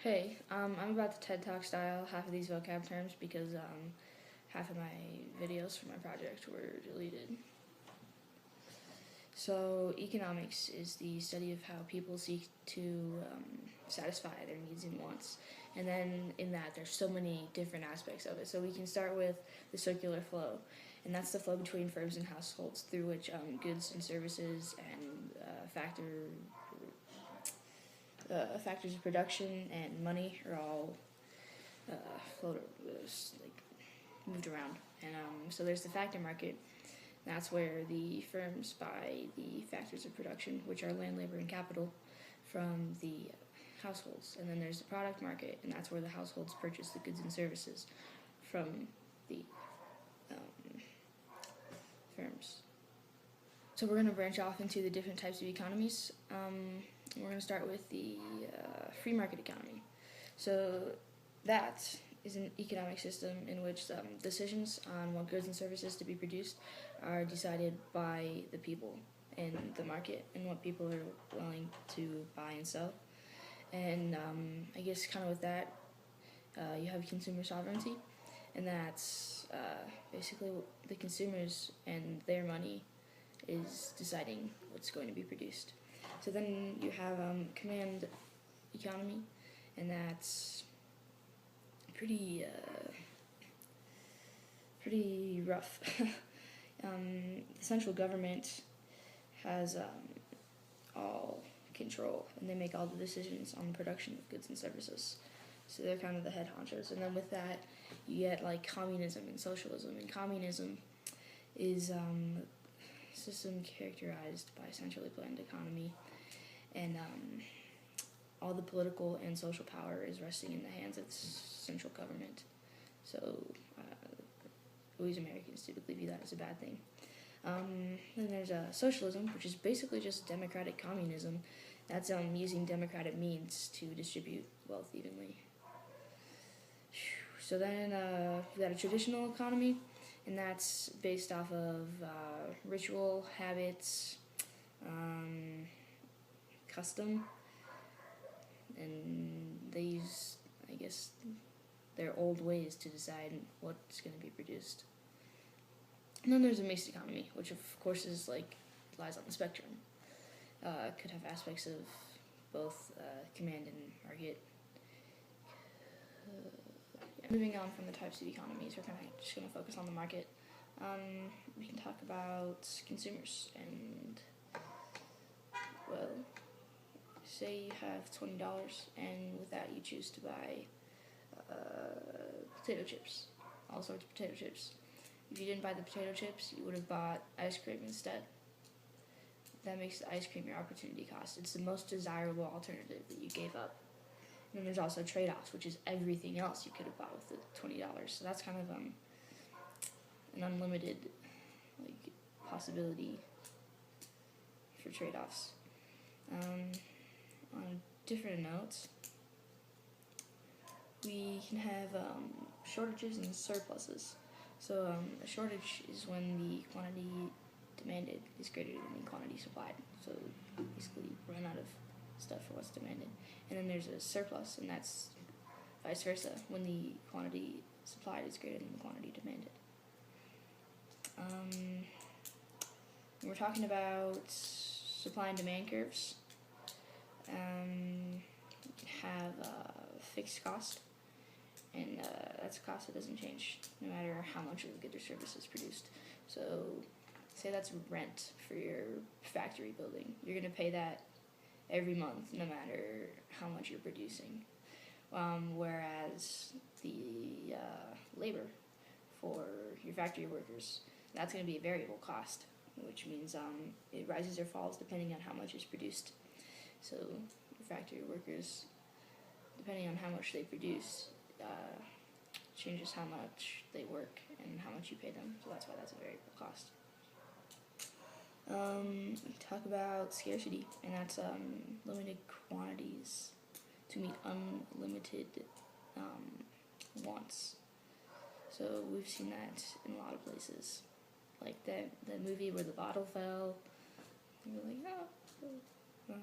Hey, I'm about to TED Talk style half of these vocab terms because half of my videos for my project were deleted. So, economics is the study of how people seek to satisfy their needs and wants. And then in that, there's so many different aspects of it. So, we can start with the circular flow, and that's the flow between firms and households through which goods and services and factors of production and money are all moved around. And so there's the factor market. That's where the firms buy the factors of production, which are land, labor, and capital, from the households. And then there's the product market, and that's where the households purchase the goods and services from the firms. So we're going to branch off into the different types of economies. We're going to start with the free market economy. So that is an economic system in which decisions on what goods and services to be produced are decided by the people in the market and what people are willing to buy and sell. And I guess kind of with that, you have consumer sovereignty, and that's basically the consumers and their money is deciding what's going to be produced. So then you have command economy, and that's pretty rough. The central government has all control, and they make all the decisions on the production of goods and services. So they're kind of the head honchos. And then with that, you get like communism and socialism. And communism is a system characterized by a centrally planned economy, and all the political and social power is resting in the hands of the central government. So we as Americans typically view that as a bad thing. Then there's socialism, which is basically just democratic communism. That's using democratic means to distribute wealth evenly. So then we've got a traditional economy, and that's based off of ritual, habits, custom, and they use, I guess, their old ways to decide what's going to be produced. And then there's a mixed economy, which of course is lies on the spectrum. Could have aspects of both command and market. Moving on from the types of economies, we're kind of just going to focus on the market. We can talk about consumers, and well, say you have $20, and with that you choose to buy potato chips, all sorts of potato chips. If you didn't buy the potato chips, you would have bought ice cream instead. That makes the ice cream your opportunity cost. It's the most desirable alternative that you gave up. And then there's also trade-offs, which is everything else you could have bought with the $20. So that's kind of an unlimited possibility for trade-offs. On different notes, we can have shortages and surpluses. So a shortage is when the quantity demanded is greater than the quantity supplied. So basically you run out of stuff for what's demanded. And then there's a surplus, and that's vice versa, when the quantity supplied is greater than the quantity demanded. We're talking about supply and demand curves. You can have fixed cost, and that's a cost that doesn't change no matter how much of the good or service is produced. So say that's rent for your factory building. You're going to pay that every month no matter how much you're producing. Whereas the labor for your factory workers, that's going to be a variable cost, which means it rises or falls depending on how much is produced. So your factory workers, depending on how much they produce, changes how much they work and how much you pay them. So that's why that's a variable cost. We talk about scarcity, and that's limited quantities to meet unlimited wants. So we've seen that in a lot of places, like the movie where the bottle fell. And you're like,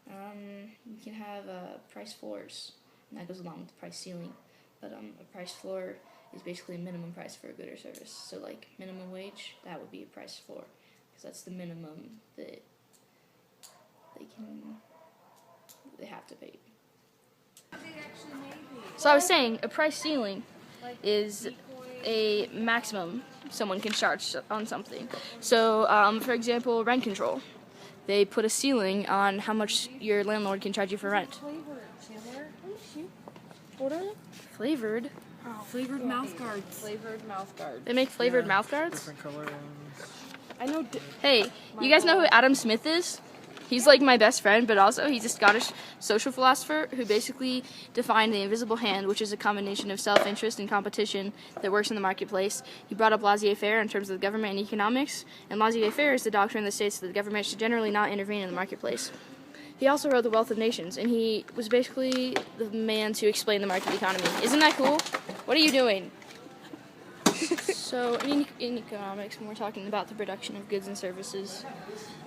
You can have price floors, and that goes along with the price ceiling. But a price floor is basically a minimum price for a good or service. So like minimum wage, that would be a price floor, because that's the minimum that they have to pay. So I was saying, a price ceiling is a maximum someone can charge on something. So, for example, rent control. They put a ceiling on how much your landlord can charge you for rent. What are they? Flavored? Oh, flavored mouth guards. Flavored mouth guards. They make flavored mouth guards? Different color ones. I know. Hey, you guys know who Adam Smith is? He's like my best friend, but also he's a Scottish social philosopher who basically defined the invisible hand, which is a combination of self-interest and competition that works in the marketplace. He brought up laissez-faire in terms of government and economics, and laissez-faire is the doctrine that states that the government should generally not intervene in the marketplace. He also wrote The Wealth of Nations, and he was basically the man to explain the market economy. Isn't that cool? What are you doing? So, in economics, when we're talking about the production of goods and services,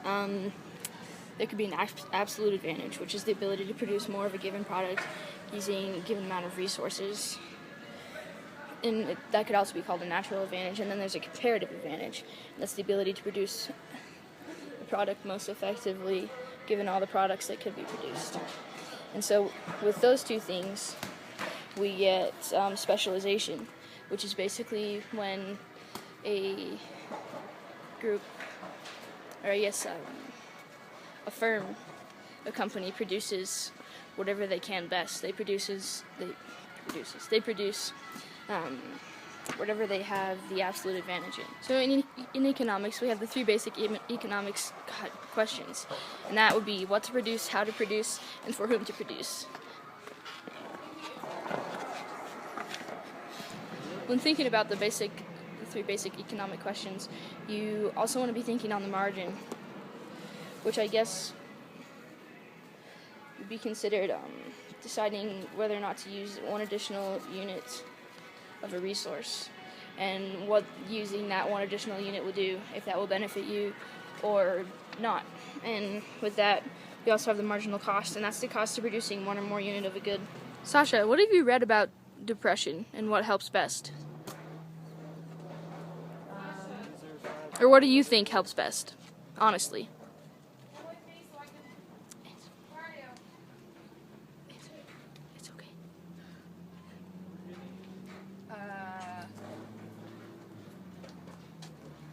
there could be an absolute advantage, which is the ability to produce more of a given product using a given amount of resources. And that could also be called a natural advantage. And then there's a comparative advantage. That's the ability to produce the product most effectively given all the products that could be produced. And so with those two things, we get specialization, which is basically when a group, or I guess a firm, a company produces whatever they can best. They produce whatever they have the absolute advantage in. So in economics, we have the three basic economics questions, and that would be what to produce, how to produce, and for whom to produce. When thinking about the three basic economic questions, you also want to be thinking on the margin, which I guess would be considered deciding whether or not to use one additional unit of a resource, and what using that one additional unit will do, if that will benefit you or not. And with that, we also have the marginal cost, and that's the cost of producing one or more unit of a good. Sasha, what have you read about depression and what helps best? Or what do you think helps best, honestly? It's okay.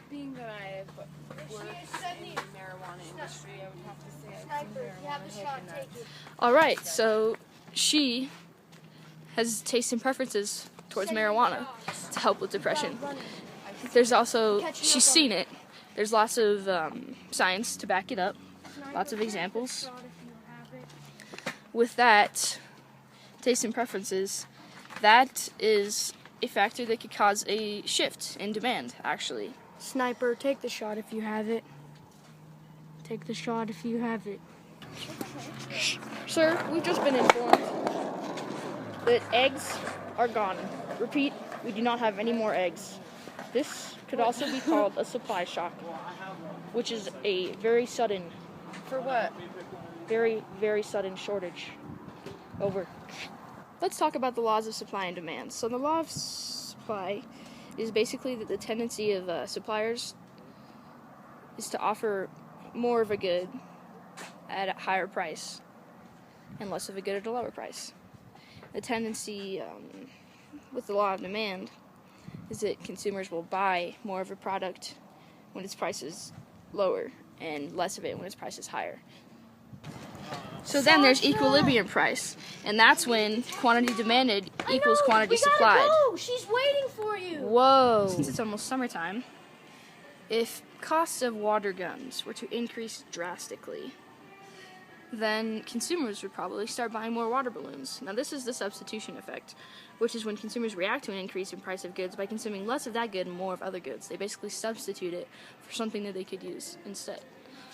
Being that I work in the marijuana industry, I would have to say I've seen marijuana helping that. Alright, so she has tastes and preferences towards marijuana to help with depression. There's also, she's seen it. There's lots of science to back it up, lots of examples. With that, taste and preferences, that is a factor that could cause a shift in demand, actually. Sniper, take the shot if you have it. Take the shot if you have it. Sir, we've just been informed that eggs are gone. Repeat, we do not have any more eggs. This could also be called a supply shock, which is a very sudden, For what? very, very sudden shortage. Over. Let's talk about the laws of supply and demand. So the law of supply is basically that the tendency of suppliers is to offer more of a good at a higher price and less of a good at a lower price. The tendency with the law of demand is that consumers will buy more of a product when its price is lower and less of it when its price is higher. So then there's equilibrium price, and that's when quantity demanded equals quantity supplied. Go. She's waiting for you. Whoa! Since it's almost summertime, if costs of water guns were to increase drastically, then consumers would probably start buying more water balloons. Now this is the substitution effect, which is when consumers react to an increase in price of goods by consuming less of that good and more of other goods. They basically substitute it for something that they could use instead.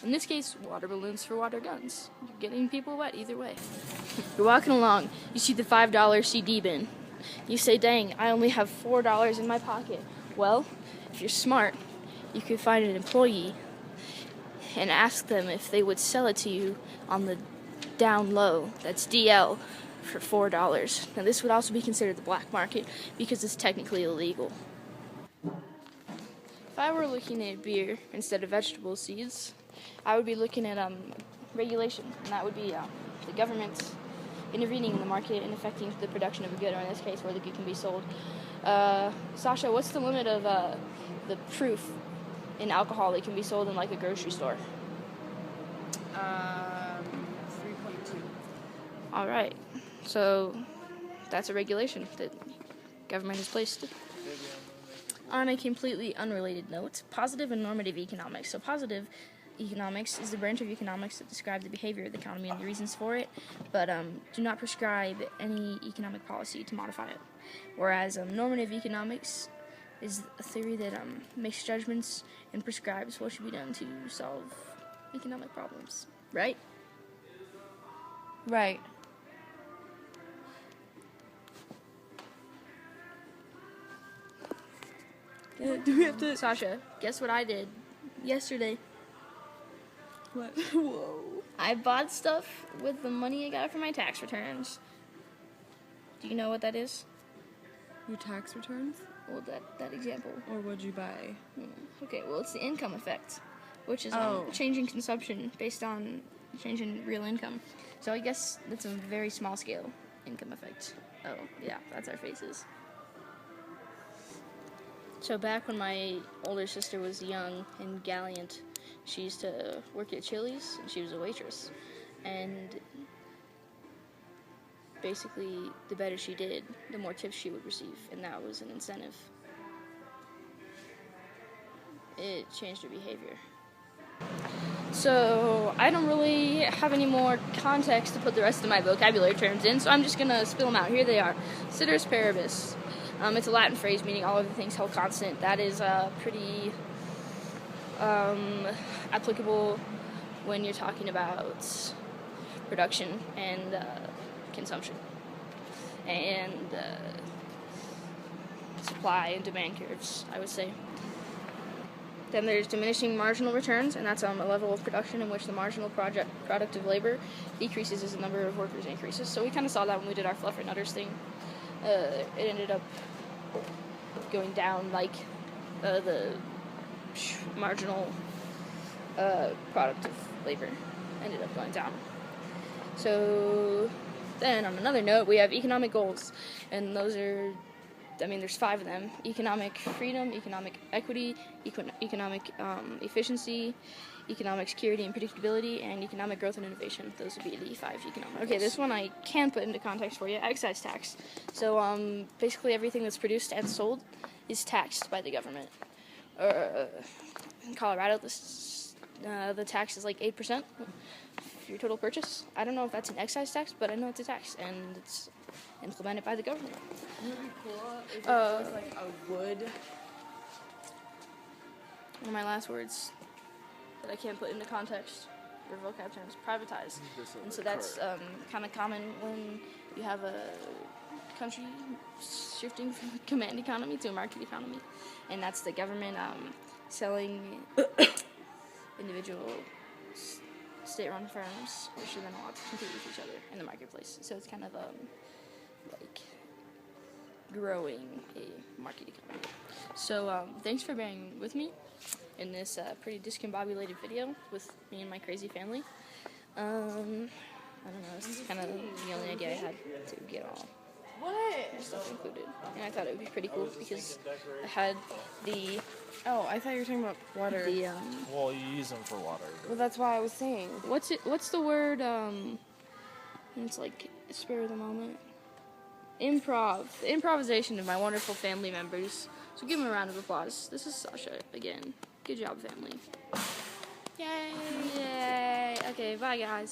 In this case, water balloons for water guns. You're getting people wet either way. You're walking along, you see the $5 CD bin. You say, dang, I only have $4 in my pocket. Well, if you're smart, you could find an employee and ask them if they would sell it to you on the down low. That's DL for $4. Now this would also be considered the black market because it's technically illegal. If I were looking at beer instead of vegetable seeds, I would be looking at regulation, and that would be the government intervening in the market and affecting the production of a good, or in this case, where the good can be sold. Sasha, what's the limit of the proof in alcohol that can be sold in like a grocery store? 3.2. All right, so that's a regulation that government has placed. On a completely unrelated note, positive and normative economics. So positive economics is the branch of economics that describes the behavior of the economy and the reasons for it, but do not prescribe any economic policy to modify it. Whereas normative economics is a theory that makes judgments and prescribes what should be done to solve economic problems. Right? Right. Do we have to... Sasha, guess what I did yesterday? What? Whoa. I bought stuff with the money I got from my tax returns. Do you know what that is? Your tax returns? Well, that example. Or what'd you buy? Okay, well, it's the income effect, which is changing consumption based on changing real income. So I guess that's a very small scale income effect. Oh, yeah, that's our faces. So back when my older sister was young and gallant, she used to work at Chili's, and she was a waitress. And basically, the better she did, the more tips she would receive, and that was an incentive. It changed her behavior. So I don't really have any more context to put the rest of my vocabulary terms in, so I'm just going to spill them out. Here they are. Ceteris paribus. It's a Latin phrase meaning all other things held constant. That is pretty applicable when you're talking about production and consumption and supply and demand curves, I would say. Then there's diminishing marginal returns, and that's a level of production in which the marginal product of labor decreases as the number of workers increases. So we kind of saw that when we did our Fluffer Nutters thing. It ended up going down like the marginal product of labor ended up going down. So then on another note, we have economic goals, and those are, there's 5 of them: economic freedom, economic equity, economic efficiency, economic security and predictability, and economic growth and innovation. Those would be the 5 economic goals. Okay, this one I can put into context for you. Excise tax. So basically everything that's produced and sold is taxed by the government. In Colorado, the tax is like 8% for your total purchase. I don't know if that's an excise tax, but I know it's a tax, and it's implemented by the government. Wouldn't it be cool if it was like a wood? One of my last words that I can't put into context or vocab terms: privatize. And so that's kind of common when you have a country shifting from a command economy to a market economy, and that's the government selling individual state-run firms, which are then allowed to compete with each other in the marketplace. So it's kind of like growing a market economy. So thanks for bearing with me in this pretty discombobulated video with me and my crazy family. I don't know, this is kind of the only idea I had to get all What? stuff included. And I thought it would be pretty cool because I had the... Oh, I thought you were talking about water. Well, you use them for water. Well, that's why I was saying. What's the word, it's like, spare of the moment? Improv. The improvisation of my wonderful family members. So give them a round of applause. This is Sasha again. Good job, family. Yay! Yay! Okay, bye, guys.